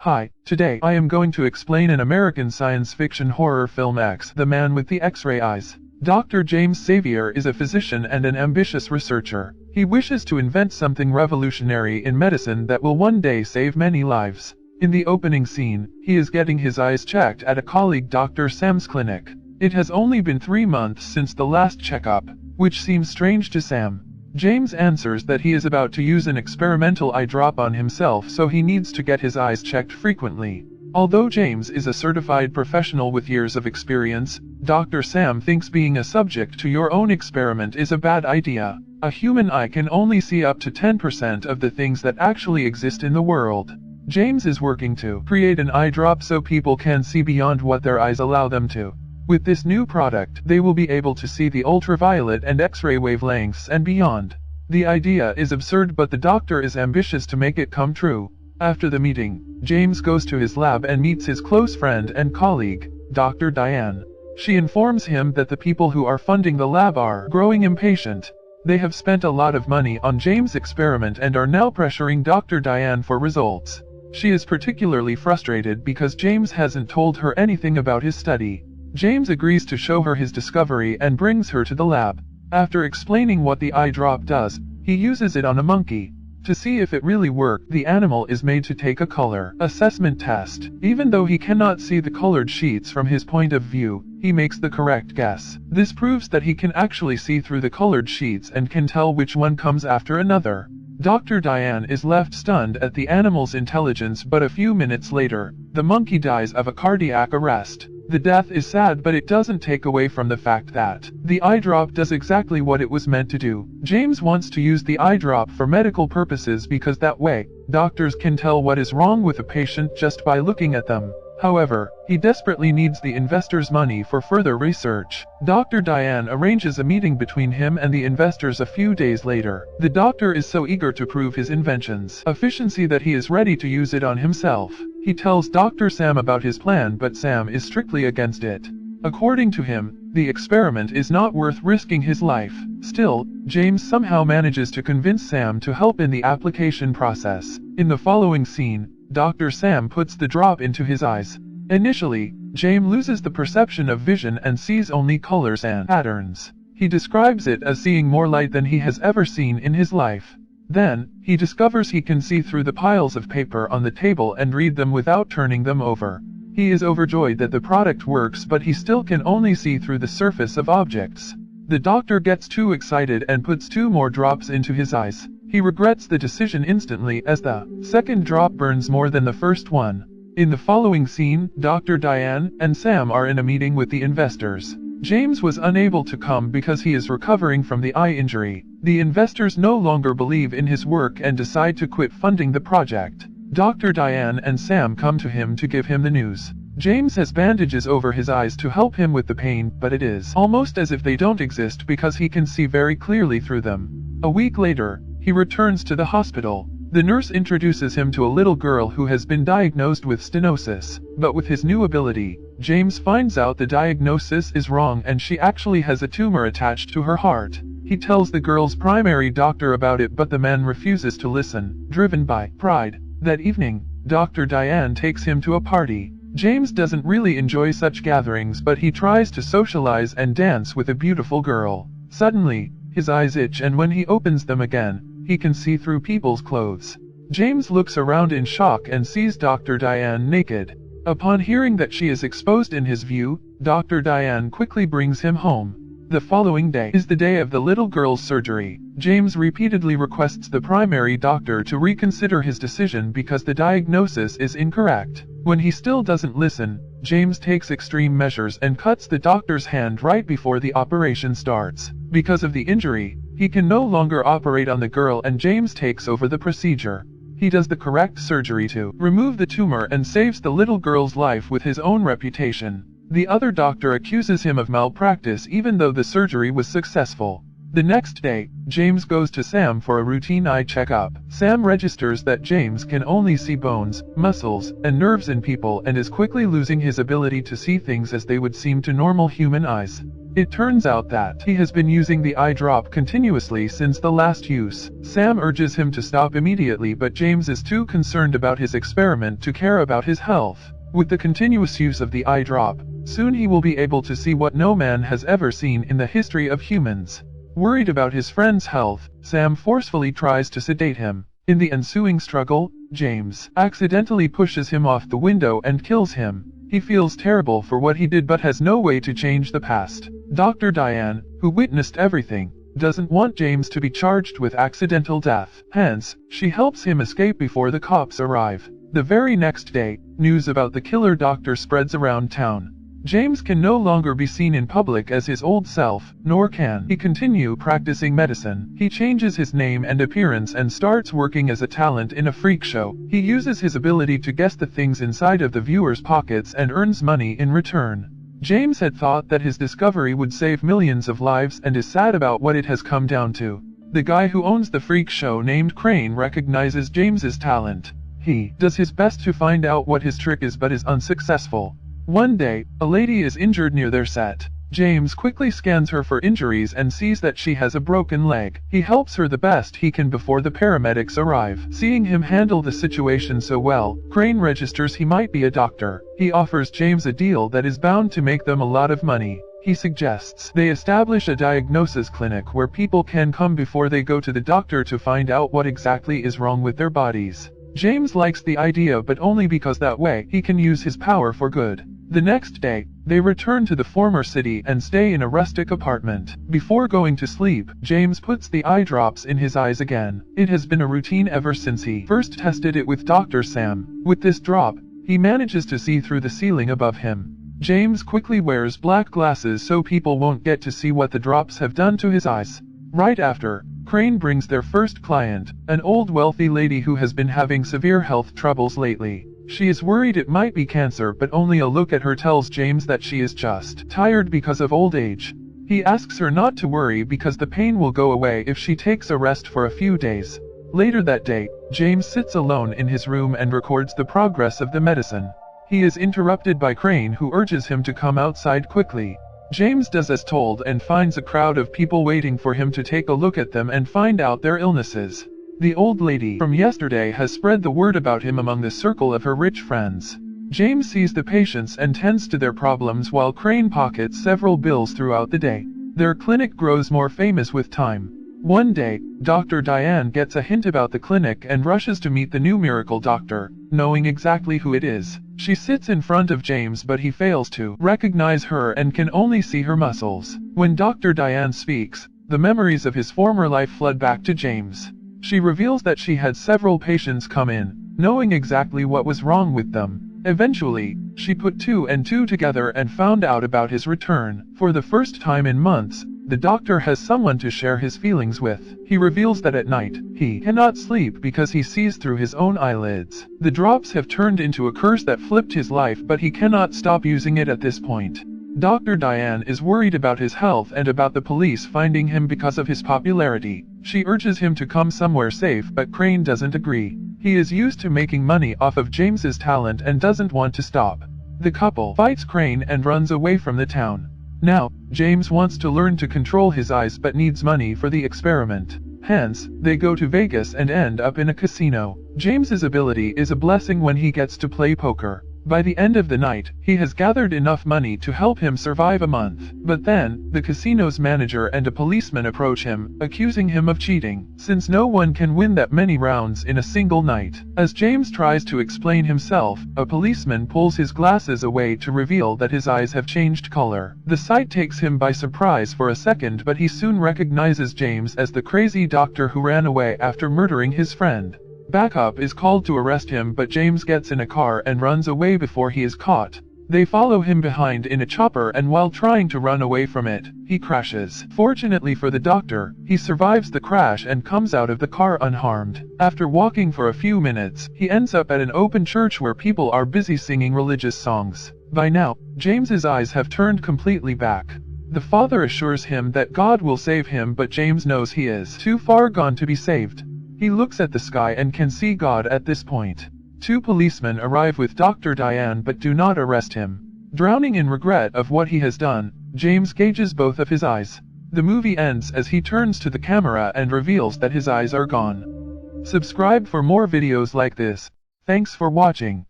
Hi, today I am going to explain an American science fiction horror film X, The Man with the X-Ray Eyes. Dr. James Xavier is a physician and an ambitious researcher. He wishes to invent something revolutionary in medicine that will one day save many lives. In the opening scene, he is getting his eyes checked at a colleague Dr. Sam's clinic. It has only been 3 months since the last checkup, which seems strange to Sam. James answers that he is about to use an experimental eye drop on himself, so he needs to get his eyes checked frequently. Although James is a certified professional with years of experience, Dr. Sam thinks being a subject to your own experiment is a bad idea. A human eye can only see up to 10% of the things that actually exist in the world. James is working to create an eye drop so people can see beyond what their eyes allow them to. With this new product, they will be able to see the ultraviolet and X-ray wavelengths and beyond. The idea is absurd, but the doctor is ambitious to make it come true. After the meeting, James goes to his lab and meets his close friend and colleague, Dr. Diane. She informs him that the people who are funding the lab are growing impatient. They have spent a lot of money on James' experiment and are now pressuring Dr. Diane for results. She is particularly frustrated because James hasn't told her anything about his study. James agrees to show her his discovery and brings her to the lab. After explaining what the eye drop does, he uses it on a monkey. To see if it really worked, the animal is made to take a color assessment test. Even though he cannot see the colored sheets from his point of view, he makes the correct guess. This proves that he can actually see through the colored sheets and can tell which one comes after another. Dr. Diane is left stunned at the animal's intelligence, but a few minutes later, the monkey dies of a cardiac arrest. The death is sad, but it doesn't take away from the fact that the eye drop does exactly what it was meant to do. James wants to use the eye drop for medical purposes because that way, doctors can tell what is wrong with a patient just by looking at them. However, he desperately needs the investors' money for further research. Dr. Diane arranges a meeting between him and the investors a few days later. The doctor is so eager to prove his invention's efficiency that he is ready to use it on himself. He tells Dr. Sam about his plan, but Sam is strictly against it. According to him, the experiment is not worth risking his life. Still, James somehow manages to convince Sam to help in the application process. In the following scene, Dr. Sam puts the drop into his eyes. Initially, James loses the perception of vision and sees only colors and patterns. He describes it as seeing more light than he has ever seen in his life. Then, he discovers he can see through the piles of paper on the table and read them without turning them over. He is overjoyed that the product works, but he still can only see through the surface of objects. The doctor gets too excited and puts 2 more drops into his eyes. He regrets the decision instantly as the second drop burns more than the first one. In the following scene, Dr. Diane and Sam are in a meeting with the investors. James was unable to come because he is recovering from the eye injury. The investors no longer believe in his work and decide to quit funding the project. Dr. Diane and Sam come to him to give him the news. James has bandages over his eyes to help him with the pain, but it is almost as if they don't exist because he can see very clearly through them. A week later, he returns to the hospital. The nurse introduces him to a little girl who has been diagnosed with stenosis. But with his new ability, James finds out the diagnosis is wrong and she actually has a tumor attached to her heart. He tells the girl's primary doctor about it, but the man refuses to listen, driven by pride. That evening, Dr. Diane takes him to a party. James doesn't really enjoy such gatherings, but he tries to socialize and dance with a beautiful girl. Suddenly, his eyes itch, and when he opens them again, he can see through people's clothes. James looks around in shock and sees Dr. Diane naked. Upon hearing that she is exposed in his view, Dr. Diane quickly brings him home. The following day is the day of the little girl's surgery. James repeatedly requests the primary doctor to reconsider his decision because the diagnosis is incorrect. When he still doesn't listen, James takes extreme measures and cuts the doctor's hand right before the operation starts. Because of the injury, he can no longer operate on the girl, and James takes over the procedure. He does the correct surgery to remove the tumor and saves the little girl's life with his own reputation. The other doctor accuses him of malpractice even though the surgery was successful. The next day, James goes to Sam for a routine eye checkup. Sam registers that James can only see bones, muscles, and nerves in people and is quickly losing his ability to see things as they would seem to normal human eyes. It turns out that he has been using the eye drop continuously since the last use. Sam urges him to stop immediately, but James is too concerned about his experiment to care about his health. With the continuous use of the eye drop, soon he will be able to see what no man has ever seen in the history of humans. Worried about his friend's health, Sam forcefully tries to sedate him. In the ensuing struggle, James accidentally pushes him off the window and kills him. He feels terrible for what he did but has no way to change the past. Dr. Diane, who witnessed everything, doesn't want James to be charged with accidental death. Hence, she helps him escape before the cops arrive. The very next day, news about the killer doctor spreads around town. James can no longer be seen in public as his old self, nor can he continue practicing medicine. He changes his name and appearance and starts working as a talent in a freak show. He uses his ability to guess the things inside of the viewer's pockets and earns money in return. James had thought that his discovery would save millions of lives and is sad about what it has come down to. The guy who owns the freak show named Crane recognizes James's talent. He does his best to find out what his trick is but is unsuccessful. One day, a lady is injured near their set. James quickly scans her for injuries and sees that she has a broken leg. He helps her the best he can before the paramedics arrive. Seeing him handle the situation so well, Crane registers he might be a doctor. He offers James a deal that is bound to make them a lot of money. He suggests they establish a diagnosis clinic where people can come before they go to the doctor to find out what exactly is wrong with their bodies. James likes the idea, but only because that way he can use his power for good. The next day, they return to the former city and stay in a rustic apartment. Before going to sleep, James puts the eye drops in his eyes again. It has been a routine ever since he first tested it with Dr. Sam. With this drop, he manages to see through the ceiling above him. James quickly wears black glasses so people won't get to see what the drops have done to his eyes. Right after, Crane brings their first client, an old wealthy lady who has been having severe health troubles lately. She is worried it might be cancer, but only a look at her tells James that she is just tired because of old age. He asks her not to worry because the pain will go away if she takes a rest for a few days. Later that day, James sits alone in his room and records the progress of the medicine. He is interrupted by Crane, who urges him to come outside quickly. James does as told and finds a crowd of people waiting for him to take a look at them and find out their illnesses. The old lady from yesterday has spread the word about him among the circle of her rich friends. James sees the patients and tends to their problems while Crane pockets several bills throughout the day. Their clinic grows more famous with time. One day, Dr. Diane gets a hint about the clinic and rushes to meet the new miracle doctor, knowing exactly who it is. She sits in front of James, but he fails to recognize her and can only see her muscles. When Dr. Diane speaks, the memories of his former life flood back to James. She reveals that she had several patients come in, knowing exactly what was wrong with them. Eventually, she put two and two together and found out about his return. For the first time in months, the doctor has someone to share his feelings with. He reveals that at night, he cannot sleep because he sees through his own eyelids. The drops have turned into a curse that flipped his life, but he cannot stop using it at this point. Dr. Diane is worried about his health and about the police finding him because of his popularity. She urges him to come somewhere safe, but Crane doesn't agree. He is used to making money off of James's talent and doesn't want to stop. The couple fights Crane and runs away from the town. Now, James wants to learn to control his eyes but needs money for the experiment. Hence, they go to Vegas and end up in a casino. James's ability is a blessing when he gets to play poker. By the end of the night, he has gathered enough money to help him survive a month. But then, the casino's manager and a policeman approach him, accusing him of cheating, since no one can win that many rounds in a single night. As James tries to explain himself, a policeman pulls his glasses away to reveal that his eyes have changed color. The sight takes him by surprise for a second, but he soon recognizes James as the crazy doctor who ran away after murdering his friend. Backup is called to arrest him, but James gets in a car and runs away before he is caught. They follow him behind in a chopper, and while trying to run away from it, he crashes. Fortunately for the doctor, he survives the crash and comes out of the car unharmed. After walking for a few minutes, he ends up at an open church where people are busy singing religious songs. By now, James's eyes have turned completely back. The father assures him that God will save him, but James knows he is too far gone to be saved. He looks at the sky and can see God at this point. Two policemen arrive with Dr. Diane but do not arrest him. Drowning in regret of what he has done, James gauges both of his eyes. The movie ends as he turns to the camera and reveals that his eyes are gone. Subscribe for more videos like this. Thanks for watching.